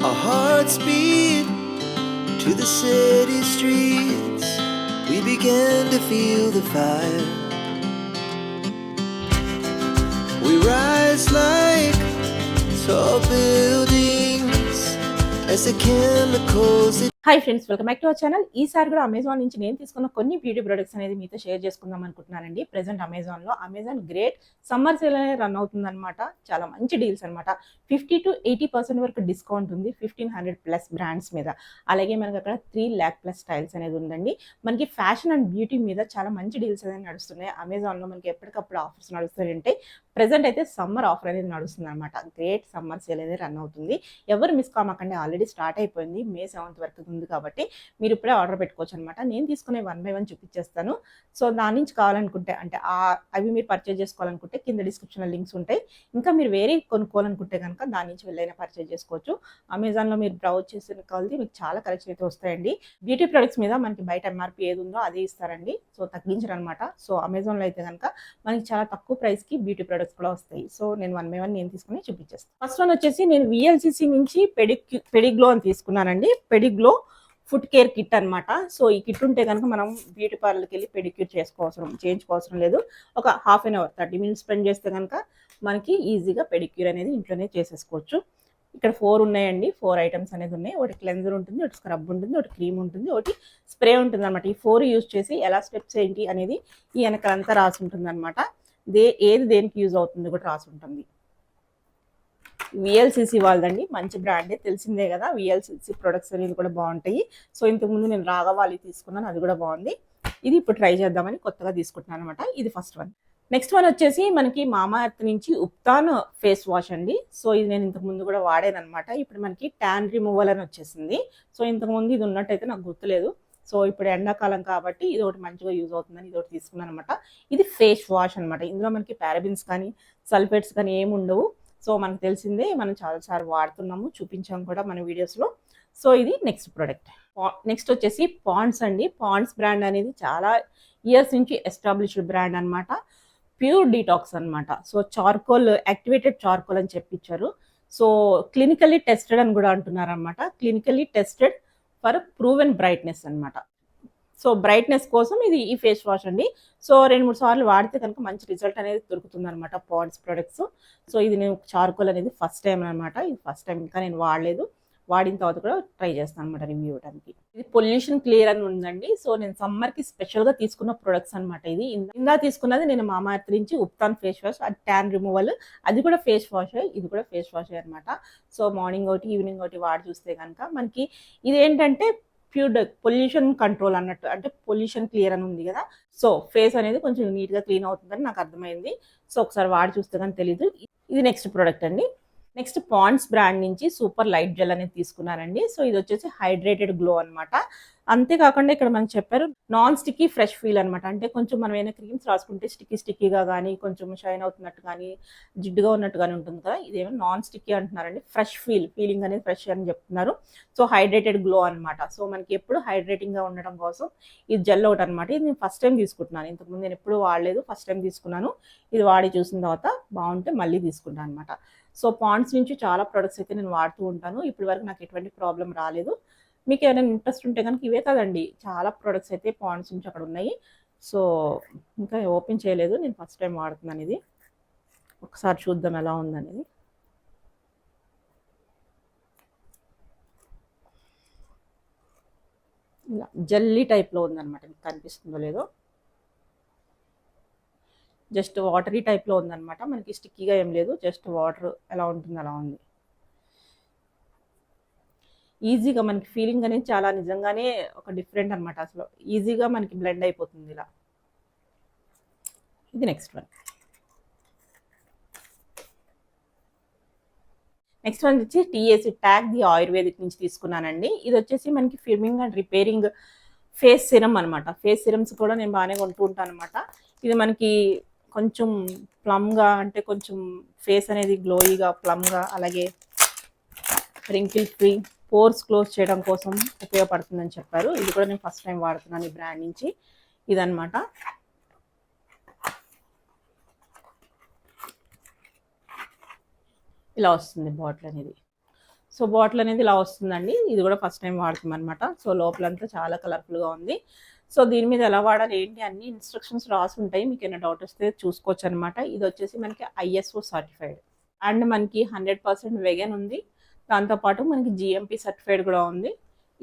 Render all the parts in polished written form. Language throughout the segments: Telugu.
Our hearts beat to the city streets. We began to feel the fire. We rise like tall buildings as the chemicals. Hi friends, welcome back to our channel. ఈసారి కూడా అమెజాన్ నుంచి నేను తీసుకున్న కొన్ని బ్యూటీ ప్రొడక్ట్స్ అనేది మీతో షేర్ చేసుకుందాం అనుకుంటున్నానండి. Present Amazon great summer sale అనేది రన్ అవుతుంది అనమాట. చాలా మంచి డీల్స్ అనమాట. 50 to 80% వరకు డిస్కౌంట్ ఉంది 1500+ బ్రాండ్స్ మీద. అలాగే మనకి అక్కడ 3 lakh+ స్టైల్స్ అనేది ఉందండి. మనకి ఫ్యాషన్ అండ్ బ్యూటీ మీద చాలా మంచి డీల్స్ అనేది నడుస్తున్నాయి. అమెజాన్లో మనకి ఎప్పటికప్పుడు ఆఫర్స్ నడుస్తాయంటే ప్రెసెంట్ అయితే సమ్మర్ ఆఫర్ అనేది నడుస్తుంది అనమాట. గ్రేట్ సమ్మర్ సేల్ అనేది రన్ అవుతుంది. ఎవరు మిస్ కామాకండి, ఆల్రెడీ స్టార్ట్ అయిపోయింది. May 7th వరకు ఉంది కాబట్టి మీరు ఇప్పుడే ఆర్డర్ పెట్టుకోవచ్చు అనమాట. నేను తీసుకునే 1 by 1 చూపించేస్తాను. సో దాని నుంచి కావాలనుకుంటే అంటే అవి మీరు పర్చేజ్ చేసుకోవాలనుకుంటే కింద డిస్క్రిప్షన్లో లింక్స్ ఉంటాయి. ఇంకా మీరు వేరే కొనుక్కోవాలనుకుంటే కనుక దాని నుంచి వెళ్ళైనా పర్చేజ్ చేసుకోవచ్చు. అమెజాన్లో మీరు బ్రౌజ్ చేసిన కలిసి మీకు చాలా కలెక్షన్ అయితే వస్తాయండి. బ్యూటీ ప్రొడక్ట్స్ మీద మనకి బయట MRP ఏది ఉందో అదే ఇస్తారండి. సో తగ్గించరు అనమాట. సో అమెజాన్లో అయితే కనుక మనకి చాలా తక్కువ ప్రైస్కి బ్యూటీ ప్రొడక్ట్స్ కూడా వస్తాయి. సో నేను 1 by 1 నేను తీసుకుని చూపించేస్తాను. ఫస్ట్ వన్ వచ్చేసి నేను VLCC నుంచి పెడిగ్లో అని తీసుకున్నానండి. పెడిగ్లో ఫుట్ కేర్ కిట్ అనమాట. సో ఈ కిట్ ఉంటే కనుక మనం బ్యూటీ పార్లర్కి వెళ్ళి పెడిక్యూర్ చేయించుకోవసరం లేదు. ఒక ½ an hour 30 minutes స్పెండ్ చేస్తే కనుక మనకి ఈజీగా పెడిక్యూర్ అనేది ఇంట్లోనే చేసేసుకోవచ్చు. ఇక్కడ 4 ఉన్నాయండి. 4 ఐటమ్స్ అనేది ఉన్నాయి. ఒకటి క్లెన్జర్ ఉంటుంది, ఒకటి స్క్రబ్ ఉంటుంది, ఒకటి క్రీమ్ ఉంటుంది, ఒకటి స్ప్రే ఉంటుంది అనమాట. ఈ 4 యూజ్ చేసి ఎలా స్టెప్స్ ఏంటి అనేది ఈ వెనకాలంతా రాసి ఉంటుంది అనమాట. ఏది దేనికి యూజ్ అవుతుంది కూడా రాసి ఉంటుంది. VLCC వాళ్ళదండి, మంచి బ్రాండే, తెలిసిందే కదా. VLCC ప్రొడక్ట్స్ అనేది కూడా బాగుంటాయి. సో ఇంతకుముందు నేను రాఘవాలి తీసుకున్నాను, అది కూడా బాగుంది. ఇది ఇప్పుడు ట్రై చేద్దామని కొత్తగా తీసుకుంటున్నాను అనమాట. ఇది ఫస్ట్ వన్. నెక్స్ట్ వన్ వచ్చేసి మనకి మామా ఎర్త్ నుంచి ఉప్తాన్ ఫేస్ వాష్ అండి. సో ఇది నేను ఇంతకుముందు కూడా వాడాను అనమాట. ఇప్పుడు మనకి ట్యాన్ రిమూవల్ అని వచ్చేసింది. సో ఇంతకుముందు ఇది ఉన్నట్టయితే నాకు గుర్తులేదు. సో ఇప్పుడు ఎండాకాలం కాబట్టి ఇది ఒకటి మంచిగా యూజ్ అవుతుందని ఇది ఒకటి తీసుకున్నాను అనమాట. ఇది ఫేస్ వాష్ అనమాట. ఇందులో మనకి పారాబిన్స్ కానీ సల్ఫేట్స్ కానీ ఏమి ఉండవు. సో మనకు తెలిసిందే, మనం చాలాసార్లు వాడుతున్నాము, చూపించాము కూడా మన వీడియోస్లో. సో ఇది నెక్స్ట్ ప్రోడక్ట్. నెక్స్ట్ వచ్చేసి పాండ్స్ అండి. పాండ్స్ బ్రాండ్ అనేది చాలా ఇయర్స్ నుంచి ఎస్టాబ్లిష్డ్ బ్రాండ్ అనమాట. ప్యూర్ డీటాక్స్ అనమాట. సో చార్కోల్, యాక్టివేటెడ్ చార్కోల్ అని చెప్పించారు. సో క్లినికల్లీ టెస్టెడ్ అని కూడా అంటున్నారు అనమాట. Clinically tested for proven brightness అనమాట. సో బ్రైట్నెస్ కోసం ఇది ఈ ఫేస్ వాష్ అండి. సో 2-3 సార్లు వాడితే కనుక మంచి రిజల్ట్ అనేది దొరుకుతుంది అనమాట పాండ్స్ ప్రొడక్ట్స్. సో ఇది నేను చార్కోల్ అనేది ఫస్ట్ టైం అనమాట. ఇది ఫస్ట్ టైం, ఇంకా నేను వాడలేదు. వాడిన తర్వాత కూడా ట్రై చేస్తాను అనమాట రివ్యూ ఇవ్వడానికి. ఇది పొల్యూషన్ క్లియర్ అని ఉందండి. సో నేను సమ్మర్కి స్పెషల్గా తీసుకున్న ప్రొడక్ట్స్ అనమాట. ఇది ఇందా తీసుకున్నది నేను మామా ఎర్త్ నుంచి ఉప్తాన్ ఫేస్ వాష్, అది ట్యాన్ రిమూవల్, అది కూడా ఫేస్ వాష్, ఇది కూడా ఫేస్ వాష్ అనమాట. సో మార్నింగ్ ఒకటి ఈవినింగ్ ఒకటి వాడి చూస్తే కనుక మనకి ఇది ఏంటంటే ప్యూర్ పొల్యూషన్ కంట్రోల్ అన్నట్టు, అంటే పొల్యూషన్ క్లియర్ అని ఉంది కదా. సో ఫేస్ అనేది కొంచెం నీట్గా క్లీన్ అవుతుందని నాకు అర్థమైంది. సో ఒకసారి వాడి చూస్తే కానీ తెలీదు. ఇది నెక్స్ట్ ప్రోడక్ట్ అండి. నెక్స్ట్ పాండ్స్ బ్రాండ్ నుంచి సూపర్ లైట్ జెల్ అనేది తీసుకున్నానండి. సో ఇది వచ్చేసి హైడ్రేటెడ్ గ్లో అనమాట. అంతేకాకుండా ఇక్కడ మనకు చెప్పారు నాన్ స్టిక్కీ ఫ్రెష్ ఫీల్ అనమాట. అంటే కొంచెం మనం ఏమైనా క్రీమ్స్ రాసుకుంటే స్టిక్కీగా కానీ కొంచెం షైన్ అవుతున్నట్టు కానీ జిడ్డుగా ఉన్నట్టు కానీ ఉంటుంది కదా. ఇదేమో నాన్ స్టిక్కీ అంటున్నారండి. ఫ్రెష్ ఫీలింగ్ అనేది ఫ్రెష్ అని చెప్తున్నారు. సో హైడ్రేటెడ్ గ్లో అనమాట. సో మనకి ఎప్పుడు హైడ్రేటింగ్గా ఉండడం కోసం ఇది జెల్ ఒకటి అనమాట. ఇది నేను ఫస్ట్ టైం తీసుకుంటున్నాను. ఇంతకుముందు నేను ఎప్పుడు వాడలేదు, ఫస్ట్ టైం తీసుకున్నాను. ఇది వాడి చూసిన తర్వాత బాగుంటే మళ్ళీ తీసుకుంటాను అనమాట. సో పాండ్స్ నుంచి చాలా ప్రొడక్ట్స్ అయితే నేను వాడుతూ ఉంటాను. ఇప్పటి వరకు నాకు ఎటువంటి ప్రాబ్లం రాలేదు. మీకు ఏమైనా ఇంట్రెస్ట్ ఉంటే కనుక ఇవే కదండి, చాలా ప్రొడక్ట్స్ అయితే పాండ్స్ నుంచి అక్కడ ఉన్నాయి. సో ఇంకా ఓపెన్ చేయలేదు, నేను ఫస్ట్ టైం వాడుతున్నాను. ఇది ఒకసారి చూద్దాం ఎలా ఉందనేది. ఇలా జల్లీ టైప్లో ఉందన్నమాట. మీకు కనిపిస్తుందో లేదో, జస్ట్ వాటరీ టైప్లో ఉందన్నమాట. మనకి స్టిక్కీగా ఏం లేదు, జస్ట్ వాటర్ ఎలా ఉంటుంది అలా ఉంది. ఈజీగా మనకి ఫీలింగ్ అనేది చాలా నిజంగానే ఒక డిఫరెంట్ అనమాట. అసలు ఈజీగా మనకి బ్లెండ్ అయిపోతుంది ఇలా. ఇది నెక్స్ట్ వన్. నెక్స్ట్ వన్ వచ్చి TAC ట్యాగ్ ది ఆయుర్వేదిక్ నుంచి తీసుకున్నానండి. ఇది వచ్చేసి మనకి ఫిర్మింగ్ అండ్ రిపేరింగ్ ఫేస్ సిరమ్ అనమాట. ఫేస్ సిరమ్స్ కూడా నేను బాగానే కొంటూ ఉంటాను అనమాట. ఇది మనకి కొంచెం ప్లమ్గా, అంటే కొంచెం ఫేస్ అనేది గ్లోయిగా, ప్లమ్గా, అలాగే రింకిల్ ఫ్రీ, పోర్స్ క్లోజ్ చేయడం కోసం ఉపయోగపడుతుందని చెప్పారు. ఇది కూడా నేను ఫస్ట్ టైం వాడుతున్నాను ఈ బ్రాండ్ నుంచి. ఇదనమాట. ఇలా వస్తుంది బాటిల్ అనేది. సో బాటిల్ అనేది ఇలా వస్తుందండి. ఇది కూడా ఫస్ట్ టైం వాడుతాం అనమాట. సో లోపలంతా చాలా కలర్ఫుల్గా ఉంది. సో దీని మీద ఎలా వాడాలి ఏంటి అన్ని ఇన్స్ట్రక్షన్స్ రాసి ఉంటాయి. మీకు ఏమైనా డౌట్ వస్తే చూసుకోవచ్చు అనమాట. ఇది వచ్చేసి మనకి ISO సర్టిఫైడ్ అండ్ మనకి 100% వెగన్ ఉంది. దాంతోపాటు మనకి GMP సర్టిఫైడ్ కూడా ఉంది.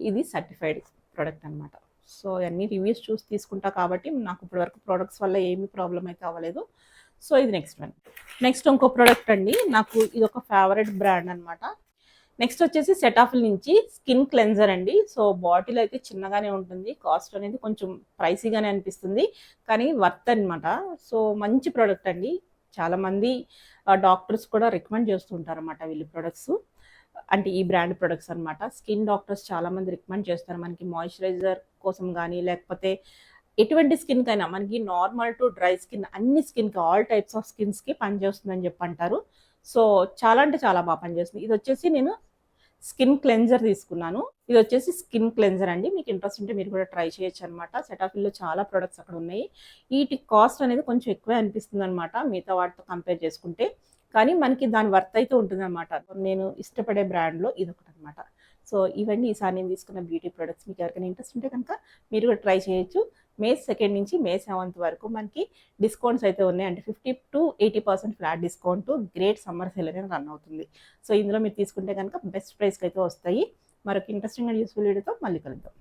ఇది సర్టిఫైడ్ ప్రోడక్ట్ అనమాట. సో అన్ని రివ్యూస్ చూసి తీసుకుంటా కాబట్టి నాకు ఇప్పటివరకు ప్రోడక్ట్స్ వల్ల ఏమీ ప్రాబ్లం అయితే అవ్వలేదు. సో ఇది నెక్స్ట్ వన్. నెక్స్ట్ ఇంకో ప్రోడక్ట్ అండి. నాకు ఇది ఒక ఫేవరెట్ బ్రాండ్ అనమాట. నెక్స్ట్ వచ్చేసి సెటాఫిల్ నుంచి స్కిన్ క్లెన్జర్ అండి. సో బాటిల్ అయితే చిన్నగానే ఉంటుంది. కాస్ట్ అనేది కొంచెం ప్రైసీగానే అనిపిస్తుంది, కానీ వర్త్ అనమాట. సో మంచి ప్రోడక్ట్ అండి. చాలామంది డాక్టర్స్ కూడా రికమెండ్ చేస్తుంటారు అనమాట వీళ్ళు ప్రొడక్ట్స్, అంటే ఈ బ్రాండ్ ప్రొడక్ట్స్ అనమాట. స్కిన్ డాక్టర్స్ చాలామంది రికమెండ్ చేస్తారు మనకి మాయిశ్చరైజర్ కోసం కానీ, లేకపోతే ఎటువంటి స్కిన్కి అయినా మనకి నార్మల్ టు డ్రై స్కిన్ అన్ని స్కిన్కి ఆల్ టైప్స్ ఆఫ్ స్కిన్స్కి పనిచేస్తుందని చెప్పి అంటారు. సో చాలా అంటే చాలా బాగా పనిచేస్తుంది. ఇది వచ్చేసి నేను స్కిన్ క్లెన్జర్ తీసుకున్నాను. ఇది వచ్చేసి స్కిన్ క్లెన్జర్ అండి. మీకు ఇంట్రెస్ట్ ఉంటే మీరు కూడా ట్రై చేయొచ్చు అనమాట. సెటాఫిల్లో చాలా ప్రొడక్ట్స్ అక్కడ ఉన్నాయి. వీటి కాస్ట్ అనేది కొంచెం ఎక్కువే అనిపిస్తుంది అనమాట మిగతా వాటితో కంపేర్ చేసుకుంటే, కానీ మనకి దాని వర్త్ అయితే ఉంటుంది అనమాట. నేను ఇష్టపడే బ్రాండ్లో ఇది ఒకటి అనమాట. సో ఇవన్నీ ఈసారి నేను తీసుకున్న బ్యూటీ ప్రొడక్ట్స్. మీకు ఎవరికైనా ఇంట్రెస్ట్ ఉంటే కనుక మీరు కూడా ట్రై చేయొచ్చు. May 2 నుంచి May 7 వరకు మనకి డిస్కౌంట్స్ అయితే ఉన్నాయి. అంటే 50 to 80% flat discount great summer sale అనేది రన్ అవుతుంది. సో ఇందులో మీరు తీసుకుంటే కనుక బెస్ట్ ప్రైస్కి అయితే వస్తాయి. మరొక ఇంట్రెస్టింగ్ అండ్ యూస్ఫుల్ వీడియోతో మళ్ళీ కలుద్దాం.